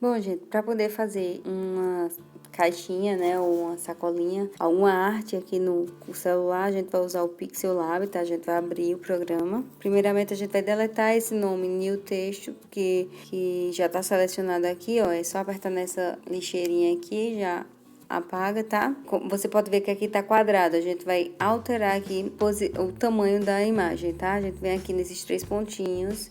Bom, gente, para poder fazer uma caixinha, né, ou uma sacolinha, alguma arte aqui no celular, a gente vai usar o Pixel Lab, tá? A gente vai abrir o programa. Primeiramente, a gente vai deletar esse nome New Texto, que já tá selecionado aqui, ó. É só apertar nessa lixeirinha aqui, já apaga, tá? Você pode ver que aqui tá quadrado, a gente vai alterar aqui o tamanho da imagem, tá? A gente vem aqui nesses 3 pontinhos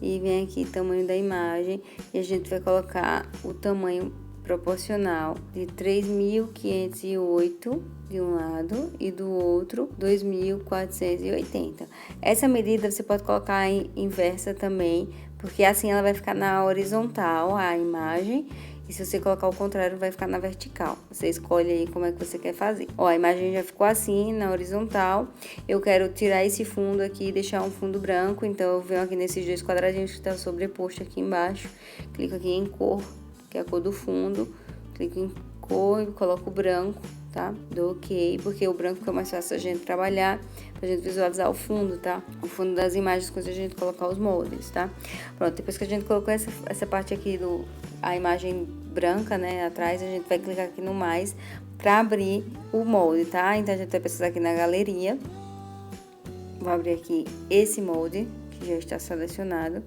e vem aqui tamanho da imagem e a gente vai colocar o tamanho proporcional de 3.508 de um lado e do outro 2.480. Essa medida você pode colocar em inversa também, porque assim ela vai ficar na horizontal a imagem. E se você colocar o contrário, vai ficar na vertical. Você escolhe aí como é que você quer fazer. Ó, a imagem já ficou assim, na horizontal. Eu quero tirar esse fundo aqui e deixar um fundo branco. Então, eu venho aqui nesses 2 quadradinhos que estão sobreposto aqui embaixo. Clico aqui em cor, que é a cor do fundo. Clico em cor e coloco o branco, tá? Dou OK, porque o branco fica mais fácil a gente trabalhar, pra gente visualizar o fundo, tá? O fundo das imagens quando a gente colocar os moldes, tá? Pronto, depois que a gente colocou essa parte aqui a imagem branca, né, atrás, a gente vai clicar aqui no mais para abrir o molde, tá? Então, a gente vai precisar aqui na galeria. Vou abrir aqui esse molde, que já está selecionado.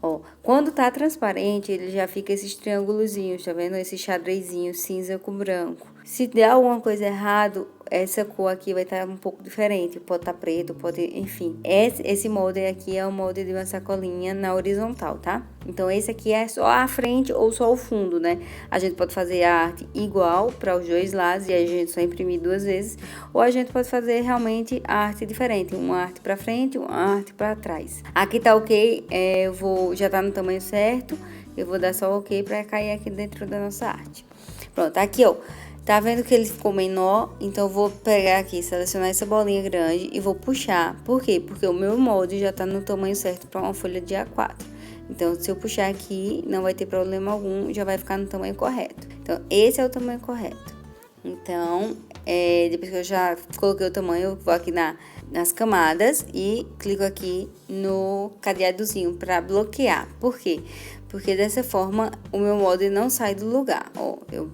Ó, quando tá transparente, ele já fica esses triângulozinhos, tá vendo? Esse xadrezinho cinza com branco. Se der alguma coisa errado, essa cor aqui vai estar um pouco diferente. Pode estar preto, pode... enfim. Esse molde aqui é o molde de uma sacolinha na horizontal, tá? Então, esse aqui é só a frente ou só o fundo, né? A gente pode fazer a arte igual para os 2 lados e aí a gente só imprimir 2 vezes. Ou a gente pode fazer realmente a arte diferente. Uma arte para frente, uma arte para trás. Aqui tá OK, já tá no tamanho certo. Eu vou dar só OK para cair aqui dentro da nossa arte. Pronto, aqui, ó. Tá vendo que ele ficou menor? Então, eu vou pegar aqui, selecionar essa bolinha grande e vou puxar. Por quê? Porque o meu molde já tá no tamanho certo para uma folha de A4. Então, se eu puxar aqui, não vai ter problema algum, já vai ficar no tamanho correto. Então, esse é o tamanho correto. Então, depois que eu já coloquei o tamanho, eu vou aqui nas camadas e clico aqui no cadeadozinho para bloquear. Por quê? Porque dessa forma, o meu molde não sai do lugar. Ó, eu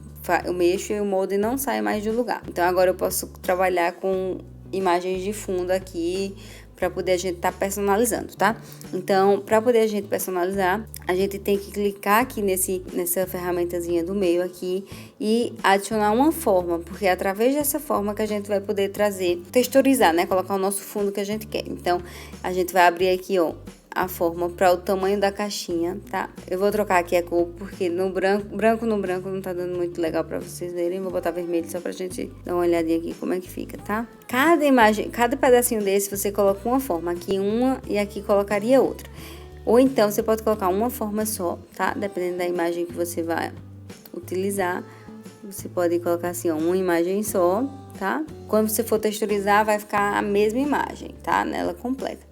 mexo e o molde não sai mais do lugar. Então, agora eu posso trabalhar com imagens de fundo aqui, para poder a gente tá personalizando, tá? Então, para poder a gente personalizar, a gente tem que clicar aqui nessa ferramentazinha do meio aqui e adicionar uma forma, porque é através dessa forma que a gente vai poder texturizar, né? Colocar o nosso fundo que a gente quer. Então, a gente vai abrir aqui, ó, a forma para o tamanho da caixinha, tá? Eu vou trocar aqui a cor, porque no branco não tá dando muito legal para vocês verem. Vou botar vermelho só pra gente dar uma olhadinha aqui como é que fica, tá? Cada pedacinho desse, você coloca uma forma. Aqui uma e aqui colocaria outra. Ou então, você pode colocar uma forma só, tá? Dependendo da imagem que você vai utilizar. Você pode colocar assim, ó, uma imagem só, tá? Quando você for texturizar, vai ficar a mesma imagem, tá? Nela completa.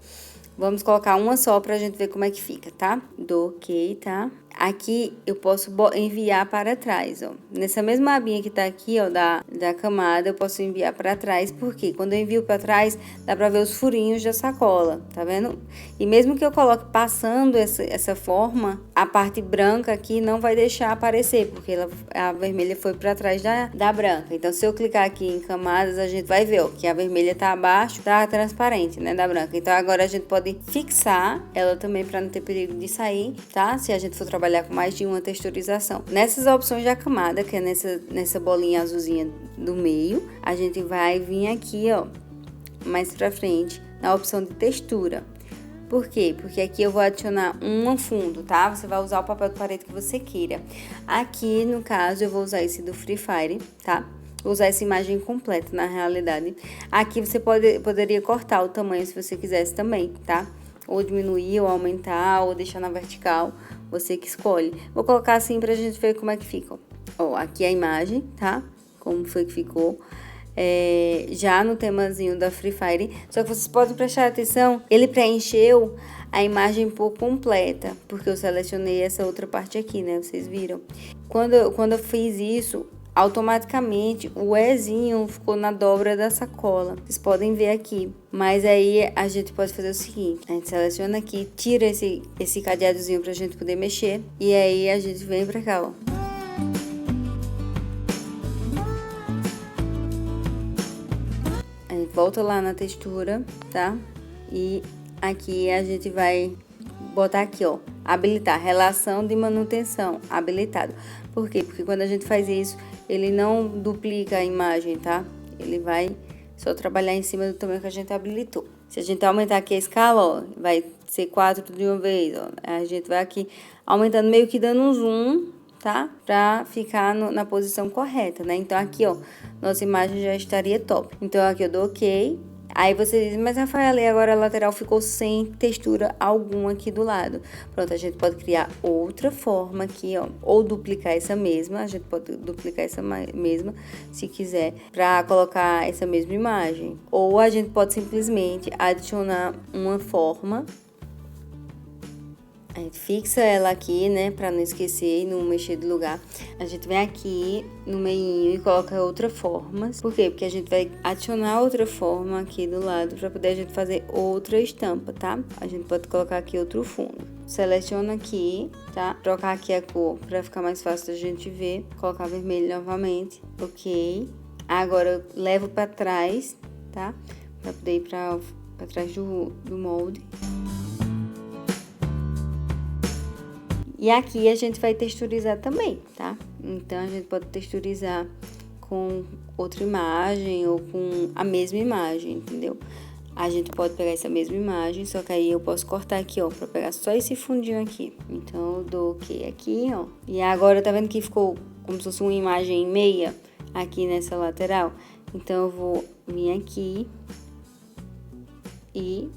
Vamos colocar uma só pra gente ver como é que fica, tá? Dou OK, tá? Aqui eu posso enviar para trás, ó. Nessa mesma abinha que tá aqui, ó, da camada, eu posso enviar para trás, porque quando eu envio para trás, dá pra ver os furinhos da sacola, tá vendo? E mesmo que eu coloque passando essa forma, a parte branca aqui não vai deixar aparecer, porque a vermelha foi para trás da branca. Então, se eu clicar aqui em camadas, a gente vai ver, ó, que a vermelha tá abaixo da transparente, né, da branca. Então, agora a gente pode fixar ela também para não ter perigo de sair, tá? Se a gente for trabalhar com mais de uma texturização. Nessas opções da camada, que é nessa bolinha azulzinha do meio, a gente vai vir aqui, ó, mais pra frente, na opção de textura. Por quê? Porque aqui eu vou adicionar um fundo, tá? Você vai usar o papel de parede que você queira. Aqui, no caso, eu vou usar esse do Free Fire, tá? Vou usar essa imagem completa, na realidade. Aqui você poderia cortar o tamanho se você quisesse também, tá? Ou diminuir, ou aumentar, ou deixar na vertical, você que escolhe. Vou colocar assim pra gente ver como é que fica. Ó, aqui a imagem, tá? Como foi que ficou. Já no temazinho da Free Fire. Só que vocês podem prestar atenção, ele preencheu a imagem por completa, porque eu selecionei essa outra parte aqui, né? Vocês viram? Quando eu fiz isso, automaticamente o Ezinho ficou na dobra da sacola. Vocês podem ver aqui. Mas aí a gente pode fazer o seguinte, a gente seleciona aqui, tira esse cadeadozinho pra gente poder mexer. E aí a gente vem pra cá, ó. A gente volta lá na textura, tá? E aqui a gente vai botar aqui, ó, habilitar, relação de manutenção, habilitado. Por quê? Porque quando a gente faz isso, ele não duplica a imagem, tá? Ele vai só trabalhar em cima do tamanho que a gente habilitou. Se a gente aumentar aqui a escala, ó, vai ser 4 de uma vez, ó. A gente vai aqui aumentando, meio que dando um zoom, tá? Pra ficar na posição correta, né? Então aqui, ó, nossa imagem já estaria top. Então aqui eu dou OK. Aí você diz, mas Rafaela, e agora a lateral ficou sem textura alguma aqui do lado. Pronto, a gente pode criar outra forma aqui, ó. Ou duplicar essa mesma, a gente pode duplicar essa mesma, se quiser, pra colocar essa mesma imagem. Ou a gente pode simplesmente adicionar uma forma. A gente fixa ela aqui, né, pra não esquecer e não mexer de lugar. A gente vem aqui no meinho e coloca outra forma. Por quê? Porque a gente vai adicionar outra forma aqui do lado pra poder a gente fazer outra estampa, tá? A gente pode colocar aqui outro fundo. Seleciona aqui, tá? Trocar aqui a cor pra ficar mais fácil da gente ver. Colocar vermelho novamente. Ok. Agora eu levo pra trás, tá? Pra poder ir pra trás do molde. E aqui a gente vai texturizar também, tá? Então, a gente pode texturizar com outra imagem ou com a mesma imagem, entendeu? A gente pode pegar essa mesma imagem, só que aí eu posso cortar aqui, ó, pra pegar só esse fundinho aqui. Então, eu dou OK aqui, ó. E agora, tá vendo que ficou como se fosse uma imagem meia aqui nessa lateral? Então, eu vou vir aqui e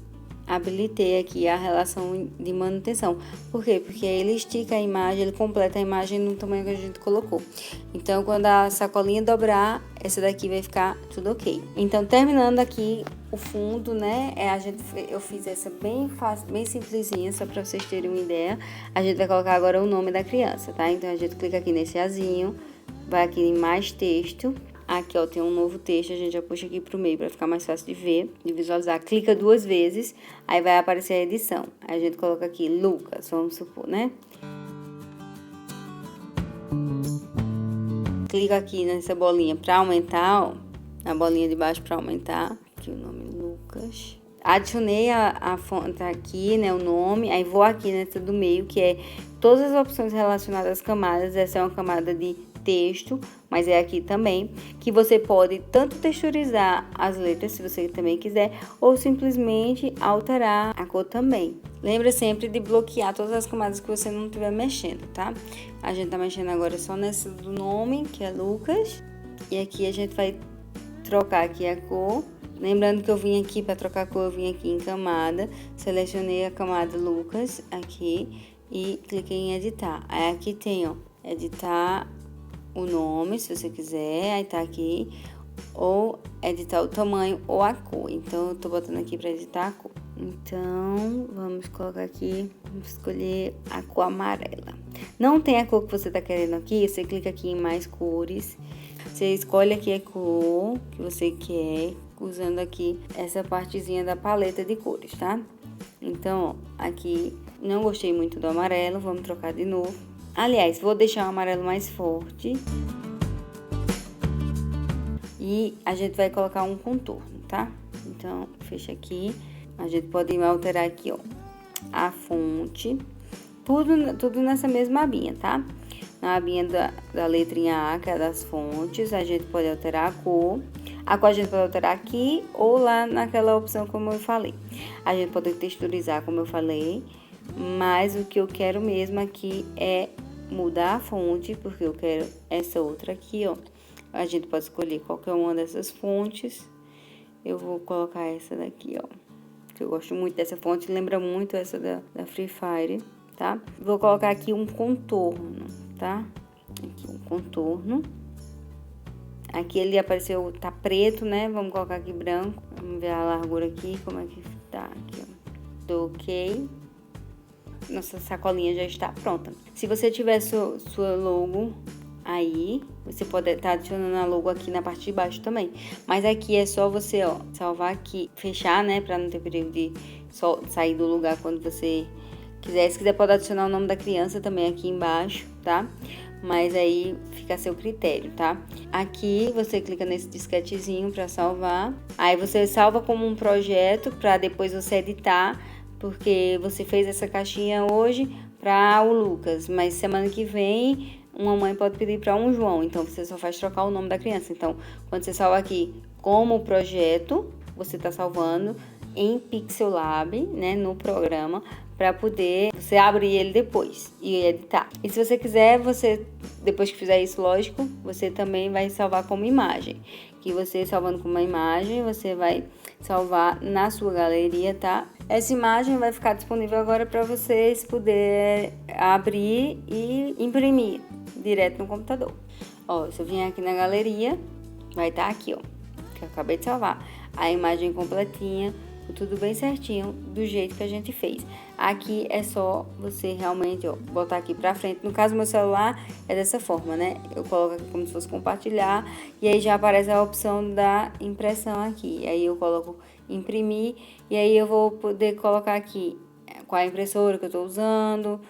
habilitei aqui a relação de manutenção. Por quê? Porque ele estica a imagem, ele completa a imagem no tamanho que a gente colocou. Então, quando a sacolinha dobrar, essa daqui vai ficar tudo ok. Então, terminando aqui o fundo, né? Eu fiz essa bem fácil, bem simplesinha, só pra vocês terem uma ideia. A gente vai colocar agora o nome da criança, tá? Então, a gente clica aqui nesse azinho, vai aqui em mais texto. Aqui, ó, tem um novo texto, a gente já puxa aqui pro meio pra ficar mais fácil de ver, de visualizar. Clica 2 vezes, aí vai aparecer a edição. Aí a gente coloca aqui Lucas, vamos supor, né? Clica aqui nessa bolinha pra aumentar, ó, na bolinha de baixo pra aumentar. Aqui o nome Lucas. Adicionei a fonte aqui, né, o nome, aí vou aqui nessa do meio, que é todas as opções relacionadas às camadas. Essa é uma camada de texto, mas é aqui também, que você pode tanto texturizar as letras, se você também quiser, ou simplesmente alterar a cor também. Lembra sempre de bloquear todas as camadas que você não estiver mexendo, tá? A gente tá mexendo agora só nessa do nome, que é Lucas, e aqui a gente vai trocar aqui a cor. Lembrando que eu vim aqui para trocar a cor, eu vim aqui em camada, selecionei a camada Lucas aqui e cliquei em editar. Aí aqui tem, ó, editar o nome, se você quiser, aí tá aqui, ou editar o tamanho ou a cor. Então, eu tô botando aqui pra editar a cor. Então, vamos colocar aqui, vamos escolher a cor amarela. Não tem a cor que você tá querendo aqui, você clica aqui em mais cores, você escolhe aqui a cor que você quer, usando aqui essa partezinha da paleta de cores, tá? Então, ó, aqui, não gostei muito do amarelo, vamos trocar de novo. Aliás, vou deixar o amarelo mais forte. E a gente vai colocar um contorno, tá? Então, fecha aqui. A gente pode alterar aqui, ó, a fonte. Tudo nessa mesma abinha, tá? Na abinha da letrinha A, que é das fontes, a gente pode alterar a cor. A cor a gente pode alterar aqui ou lá naquela opção, como eu falei. A gente pode texturizar, como eu falei. Mas o que eu quero mesmo aqui é mudar a fonte, porque eu quero essa outra aqui, ó. A gente pode escolher qualquer uma dessas fontes. Eu vou colocar essa daqui, ó, que eu gosto muito dessa fonte, lembra muito essa da Free Fire, tá? Vou colocar aqui um contorno, tá? Aqui um contorno. Aqui ele apareceu, tá preto, né? Vamos colocar aqui branco. Vamos ver a largura aqui, como é que tá aqui, ó. Dou OK. Nossa sacolinha já está pronta. Se você tiver sua logo Aí, você pode estar adicionando a logo aqui na parte de baixo também. Mas aqui é só você, ó, salvar aqui, fechar, né? Pra não ter perigo de sair do lugar quando você quiser. Se quiser, pode adicionar o nome da criança também aqui embaixo, tá? Mas aí fica a seu critério, tá? Aqui você clica nesse disquetezinho pra salvar. Aí você salva como um projeto pra depois você editar, porque você fez essa caixinha hoje pra o Lucas, mas semana que vem uma mãe pode pedir para um João, então você só faz trocar o nome da criança. Então, quando você salva aqui como projeto, você está salvando em Pixelab, né, no programa, para poder você abrir ele depois e editar. E se você quiser, você depois que fizer isso, lógico, você também vai salvar como imagem. Que você salvando como uma imagem, você vai salvar na sua galeria, tá? Essa imagem vai ficar disponível agora para vocês poderem abrir e imprimir direto no computador. Ó, se eu vier aqui na galeria, vai estar aqui, ó, que eu acabei de salvar. A imagem completinha, tudo bem certinho, do jeito que a gente fez. Aqui é só você realmente, ó, botar aqui pra frente. No caso, meu celular é dessa forma, né? Eu coloco aqui como se fosse compartilhar e aí já aparece a opção da impressão aqui. Aí eu coloco imprimir e aí eu vou poder colocar aqui qual a impressora que eu tô usando,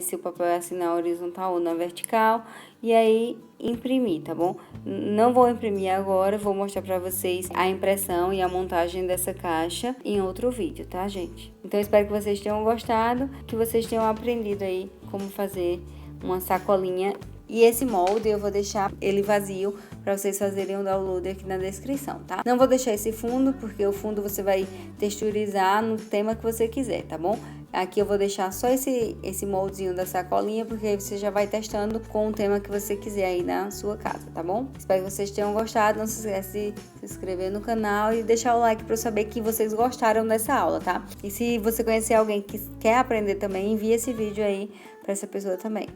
se o papel é assim na horizontal ou na vertical, e aí imprimir, tá bom? Não vou imprimir agora, vou mostrar pra vocês a impressão e a montagem dessa caixa em outro vídeo, tá, gente? Então, espero que vocês tenham gostado, que vocês tenham aprendido aí como fazer uma sacolinha. E esse molde eu vou deixar ele vazio para vocês fazerem o download aqui na descrição, tá? Não vou deixar esse fundo, porque o fundo você vai texturizar no tema que você quiser, tá bom? Aqui eu vou deixar só esse moldezinho da sacolinha, porque aí você já vai testando com o tema que você quiser aí na sua casa, tá bom? Espero que vocês tenham gostado. Não se esquece de se inscrever no canal e deixar o like para eu saber que vocês gostaram dessa aula, tá? E se você conhecer alguém que quer aprender também, envie esse vídeo aí para essa pessoa também.